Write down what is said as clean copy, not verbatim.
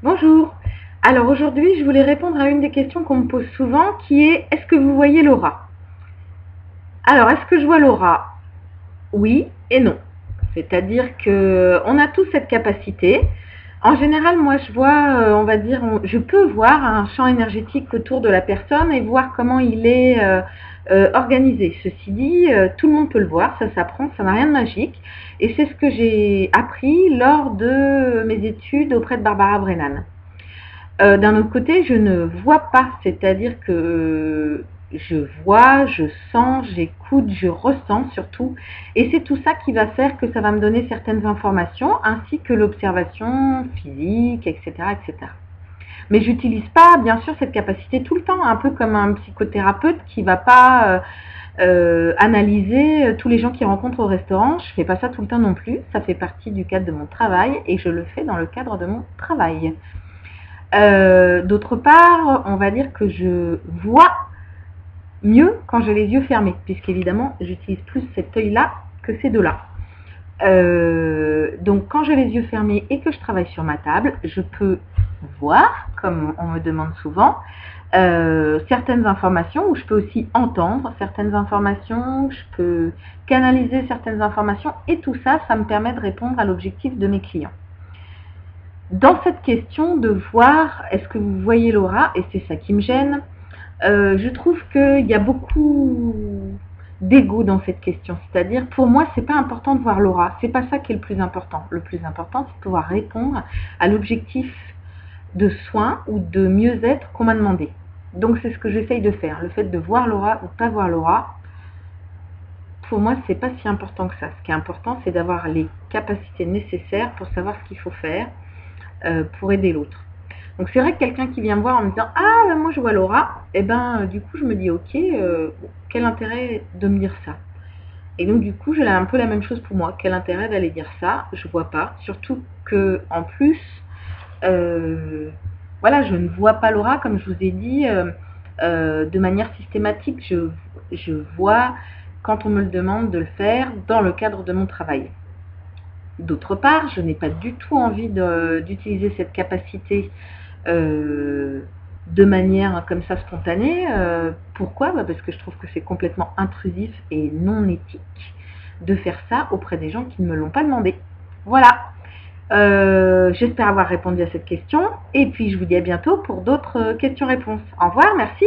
Bonjour. Alors aujourd'hui, je voulais répondre à une des questions qu'on me pose souvent qui est: est-ce que vous voyez l'aura? Alors, est-ce que je vois l'aura? Oui et non. C'est-à-dire que on a tous cette capacité. En général, moi, je vois, on va dire, je peux voir un champ énergétique autour de la personne et voir comment il est organisé. Ceci dit, tout le monde peut le voir, ça s'apprend, ça n'a rien de magique. Et c'est ce que j'ai appris lors de mes études auprès de Barbara Brennan. D'un autre côté, je ne vois pas, c'est-à-dire que je vois, je sens, j'écoute, je ressens surtout, et c'est tout ça qui va faire que ça va me donner certaines informations, ainsi que l'observation physique, etc., etc. Mais j'utilise pas, bien sûr, cette capacité tout le temps, un peu comme un psychothérapeute qui va pas analyser tous les gens qu'il rencontre au restaurant. Je fais pas ça tout le temps non plus, ça fait partie du cadre de mon travail, et je le fais dans le cadre de mon travail. D'autre part, on va dire que je vois mieux quand j'ai les yeux fermés, puisqu'évidemment, j'utilise plus cet œil-là que ces deux-là. Donc, quand j'ai les yeux fermés et que je travaille sur ma table, je peux voir, comme on me demande souvent, certaines informations, ou je peux aussi entendre certaines informations, je peux canaliser certaines informations, et tout ça, ça me permet de répondre à l'objectif de mes clients. Dans cette question de voir, est-ce que vous voyez l'aura, et c'est ça qui me gêne, je trouve qu'il y a beaucoup d'ego dans cette question. C'est-à-dire, pour moi, c'est pas important de voir l'aura, c'est pas ça qui est le plus important. Le plus important, c'est de pouvoir répondre à l'objectif de soin ou de mieux-être qu'on m'a demandé. Donc c'est ce que j'essaye de faire. Le fait de voir l'aura ou pas voir l'aura, pour moi, c'est pas si important que ça. Ce qui est important, c'est d'avoir les capacités nécessaires pour savoir ce qu'il faut faire pour aider l'autre. Donc c'est vrai que quelqu'un qui vient me voir en me disant ah ben moi je vois l'aura, et du coup je me dis ok, quel intérêt de me dire ça? Et donc du coup j'ai un peu la même chose pour moi, quel intérêt d'aller dire ça? Je vois pas, surtout que en plus voilà, je ne vois pas l'aura comme je vous ai dit de manière systématique. Je vois quand on me le demande de le faire dans le cadre de mon travail. D'autre part, je n'ai pas du tout envie d'utiliser cette capacité de manière comme ça spontanée. Pourquoi? Parce que je trouve que c'est complètement intrusif et non éthique de faire ça auprès des gens qui ne me l'ont pas demandé. Voilà. J'espère avoir répondu à cette question, et puis je vous dis à bientôt pour d'autres questions-réponses. Au revoir, merci.